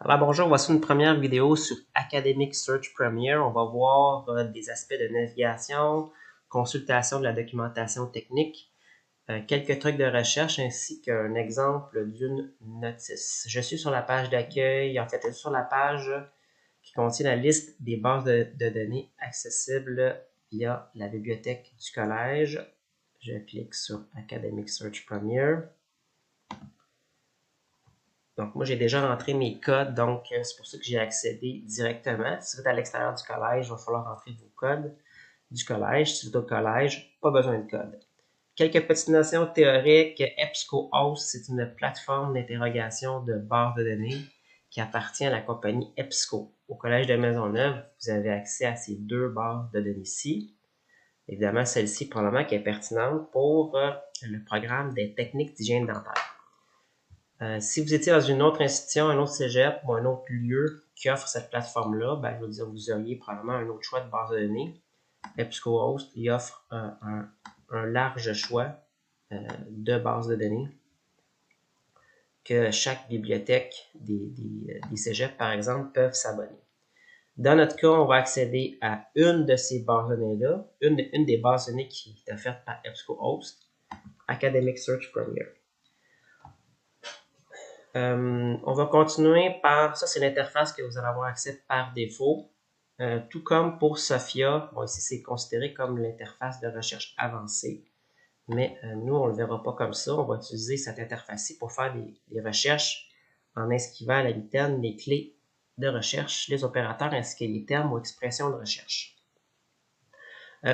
Alors bonjour, voici une première vidéo sur Academic Search Premier. On va voir des aspects de navigation, consultation de la documentation technique, quelques trucs de recherche ainsi qu'un exemple d'une notice. Je suis sur la page d'accueil, en fait, je suis sur la page qui contient la liste des bases de données accessibles via la bibliothèque du collège. Je clique sur Academic Search Premier. Donc, moi, j'ai déjà rentré mes codes, donc c'est pour ça que j'ai accédé directement. Si vous êtes à l'extérieur du collège, il va falloir rentrer vos codes du collège. Si vous êtes au collège, pas besoin de code. Quelques petites notions théoriques. EBSCOhost, c'est une plateforme d'interrogation de base de données qui appartient à la compagnie EBSCO. Au collège de Maisonneuve, vous avez accès à ces deux bases de données-ci. Évidemment, celle-ci, probablement, qui est pertinente pour le programme des techniques d'hygiène dentaire. Si vous étiez dans une autre institution, un autre cégep ou un autre lieu qui offre cette plateforme-là, ben, je veux dire, vous auriez probablement un autre choix de base de données. EBSCOhost, il offre un large choix de bases de données que chaque bibliothèque des cégeps, par exemple, peuvent s'abonner. Dans notre cas, on va accéder à une de ces bases de données-là, une des bases de données qui est offerte par EBSCOhost, Academic Search Premier. On va continuer par, ça c'est l'interface que vous allez avoir accès par défaut. Tout comme pour Sophia, bon ici c'est considéré comme l'interface de recherche avancée, mais nous on ne le verra pas comme ça, on va utiliser cette interface-ci pour faire des recherches en inscrivant à la mitaine les clés de recherche, les opérateurs ainsi que les termes ou expressions de recherche.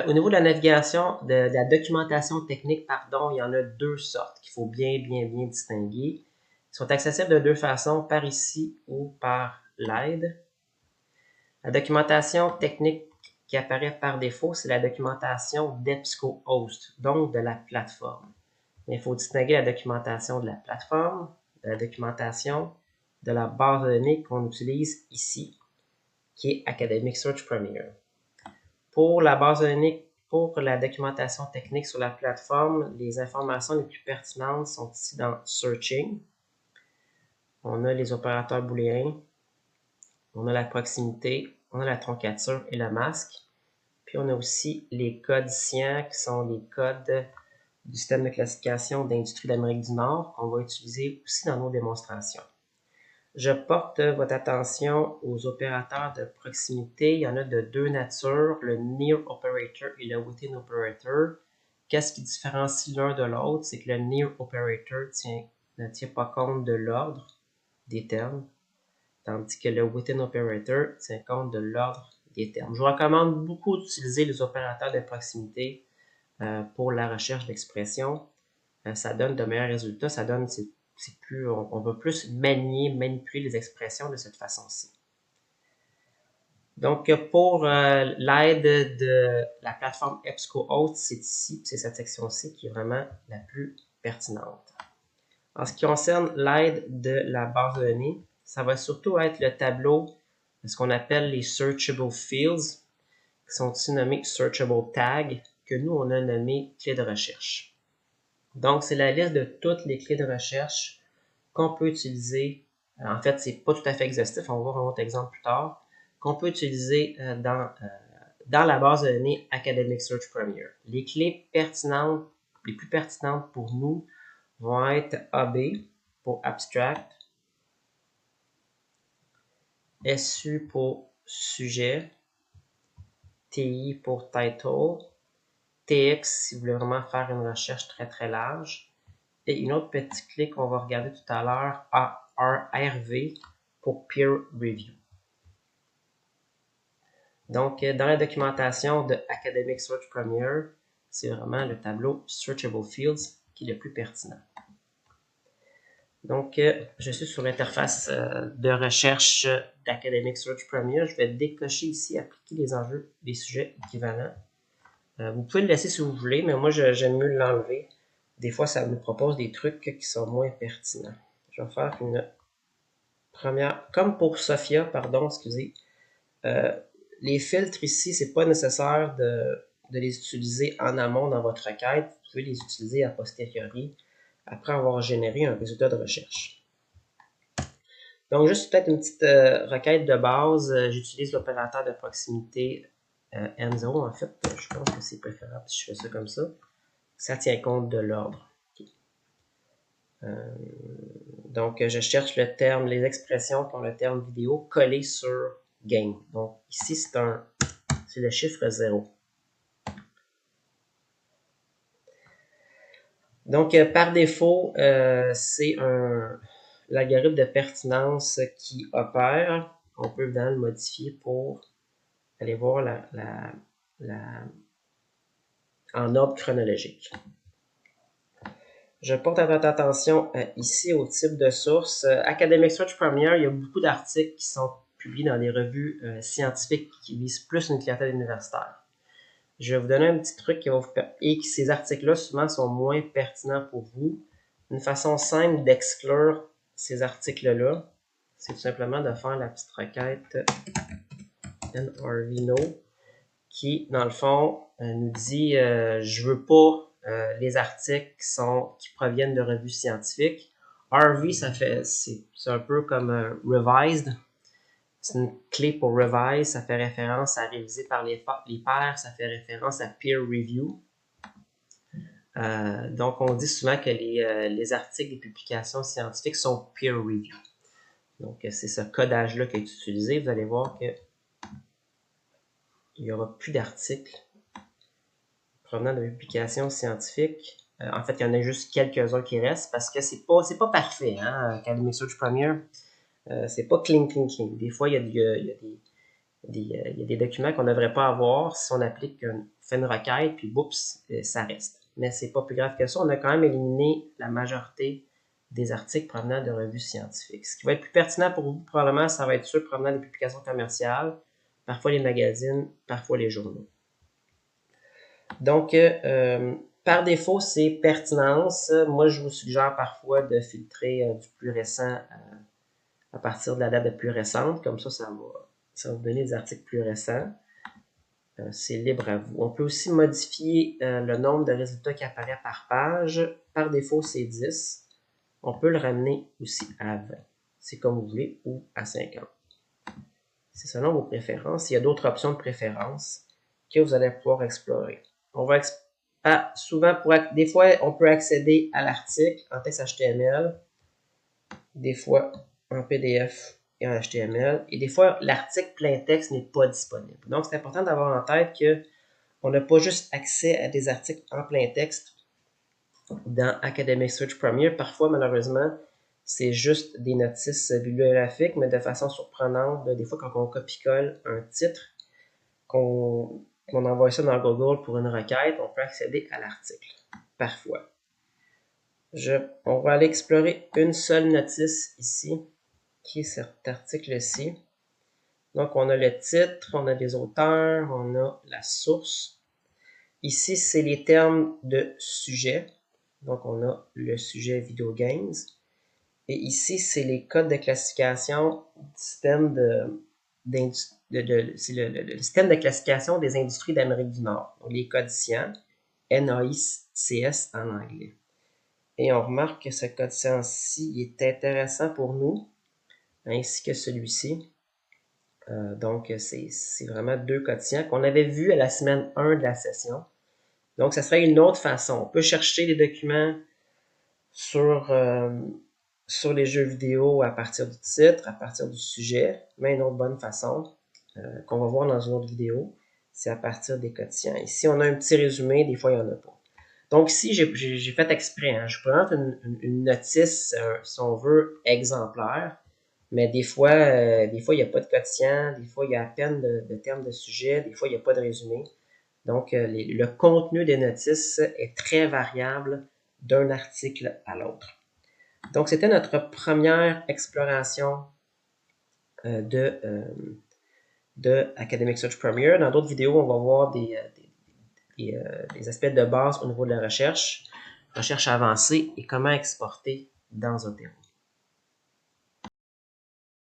Au niveau de la navigation, de la documentation technique, pardon, il y en a deux sortes qu'il faut bien distinguer. Ils sont accessibles de deux façons, par ici ou par l'aide. La documentation technique qui apparaît par défaut, c'est la documentation d'EBSCOhost, donc de la plateforme. Mais il faut distinguer la documentation de la plateforme, de la documentation de la base de données qu'on utilise ici, qui est Academic Search Premier. Pour la base de données, pour la documentation technique sur la plateforme, les informations les plus pertinentes sont ici dans Searching. On a les opérateurs booléens, on a la proximité, on a la troncature et le masque. Puis on a aussi les codes SCIENT qui sont les codes du système de classification d'industrie d'Amérique du Nord qu'on va utiliser aussi dans nos démonstrations. Je porte votre attention aux opérateurs de proximité. Il y en a de deux natures, le Near Operator et le Within Operator. Qu'est-ce qui différencie l'un de l'autre? C'est que le Near Operator ne tient pas compte de l'ordre des termes, tandis que le Within Operator tient compte de l'ordre des termes. Je vous recommande beaucoup d'utiliser les opérateurs de proximité pour la recherche d'expression. Ça donne de meilleurs résultats, ça donne, on va plus manipuler les expressions de cette façon-ci. Donc, pour l'aide de la plateforme EBSCOhost, c'est ici, c'est cette section-ci qui est vraiment la plus pertinente. En ce qui concerne l'aide de la base de données, ça va surtout être le tableau de ce qu'on appelle les Searchable Fields, qui sont ici nommés Searchable Tags, que nous, on a nommé clés de recherche. Donc, c'est la liste de toutes les clés de recherche qu'on peut utiliser. En fait, c'est pas tout à fait exhaustif, on va voir un autre exemple plus tard, qu'on peut utiliser dans la base de données Academic Search Premier. Les clés pertinentes, les plus pertinentes pour nous vont être AB pour Abstract, SU pour Sujet, TI pour Title, TX si vous voulez vraiment faire une recherche très large, et une autre petite clé qu'on va regarder tout à l'heure, RV pour Peer Review. Donc, dans la documentation de Academic Search Premier, c'est vraiment le tableau Searchable Fields qui est le plus pertinent. Donc, je suis sur l'interface de recherche d'Academic Search Premier. Je vais décocher ici, appliquer les enjeux des sujets équivalents. Vous pouvez le laisser si vous voulez, mais moi, j'aime mieux l'enlever. Des fois, ça nous propose des trucs qui sont moins pertinents. Je vais faire une première, comme pour Sophia, pardon, excusez. Les filtres ici, c'est pas nécessaire de les utiliser en amont dans votre requête. Vous pouvez les utiliser a posteriori, après avoir généré un résultat de recherche. Donc, juste peut-être une petite requête de base. J'utilise l'opérateur de proximité N0. En fait, je pense que c'est préférable si je fais ça comme ça. Ça tient compte de l'ordre. Okay. Donc, je cherche le terme, les expressions qui ont le terme vidéo collé sur game. Donc, ici, c'est le chiffre 0. Donc, par défaut, c'est l'algorithme de pertinence qui opère. On peut évidemment le modifier pour aller voir en ordre chronologique. Je porte à votre attention ici au type de source. Academic Search Premier, il y a beaucoup d'articles qui sont publiés dans des revues scientifiques qui visent plus une clientèle universitaire. Je vais vous donner un petit truc qui va vous permettre, et que ces articles-là souvent sont moins pertinents pour vous. Une façon simple d'exclure ces articles-là, c'est tout simplement de faire la petite requête nrvno qui, dans le fond, nous dit je veux pas les articles qui proviennent de revues scientifiques. RV, c'est un peu comme revised. C'est une clé pour revise, ça fait référence à réviser par les pairs, ça fait référence à peer review. Donc, on dit souvent que les articles des publications scientifiques sont peer review. Donc, c'est ce codage-là qui est utilisé. Vous allez voir que il n'y aura plus d'articles provenant de publications scientifiques. En fait, il y en a juste quelques-uns qui restent parce que c'est pas parfait, hein, Academic Search Premier. C'est pas clean. Des fois, il y a des documents qu'on ne devrait pas avoir si on fait une requête, puis oups, ça reste. Mais c'est pas plus grave que ça. On a quand même éliminé la majorité des articles provenant de revues scientifiques. Ce qui va être plus pertinent pour vous, probablement, ça va être ceux provenant des publications commerciales, parfois les magazines, parfois les journaux. Donc, par défaut, c'est pertinence. Moi, je vous suggère parfois de filtrer du plus récent à partir de la date la plus récente. Comme ça va vous donner des articles plus récents. C'est libre à vous. On peut aussi modifier le nombre de résultats qui apparaît par page. Par défaut, c'est 10. On peut le ramener aussi à 20. C'est comme vous voulez, ou à 50. C'est selon vos préférences. Il y a d'autres options de préférence que vous allez pouvoir explorer. On va des fois, on peut accéder à l'article en texte HTML, des fois en PDF et en HTML, et des fois, l'article plein texte n'est pas disponible. Donc, c'est important d'avoir en tête qu'on n'a pas juste accès à des articles en plein texte dans Academic Search Premier. Parfois, malheureusement, c'est juste des notices bibliographiques, mais de façon surprenante, des fois, quand on copie-colle un titre, qu'on envoie ça dans Google pour une requête, on peut accéder à l'article. Parfois. On va aller explorer une seule notice ici, qui est cet article-ci. Donc, on a le titre, on a les auteurs, on a la source. Ici, c'est les termes de sujet. Donc, on a le sujet Video Games. Et ici, c'est les codes de classification du système c'est le système de classification des industries d'Amérique du Nord. Donc, les codes CIAN, NAICS en anglais. Et on remarque que ce code CIAN-ci est intéressant pour nous, ainsi que celui-ci. Donc, c'est vraiment deux codes CIAN qu'on avait vus à la semaine 1 de la session. Donc, ça serait une autre façon. On peut chercher les documents sur les jeux vidéo à partir du titre, à partir du sujet. Mais une autre bonne façon qu'on va voir dans une autre vidéo, c'est à partir des codes CIAN. Ici, on a un petit résumé, des fois, il n'y en a pas. Donc ici, j'ai fait exprès. Hein, je présente une notice, si on veut, exemplaire. Mais des fois, il n'y a pas de code CIAN, des fois, il y a à peine de termes de sujet, des fois, il n'y a pas de résumé. Donc, le contenu des notices est très variable d'un article à l'autre. Donc, c'était notre première exploration de Academic Search Premier. Dans d'autres vidéos, on va voir des aspects de base au niveau de la recherche avancée et comment exporter dans Zotero.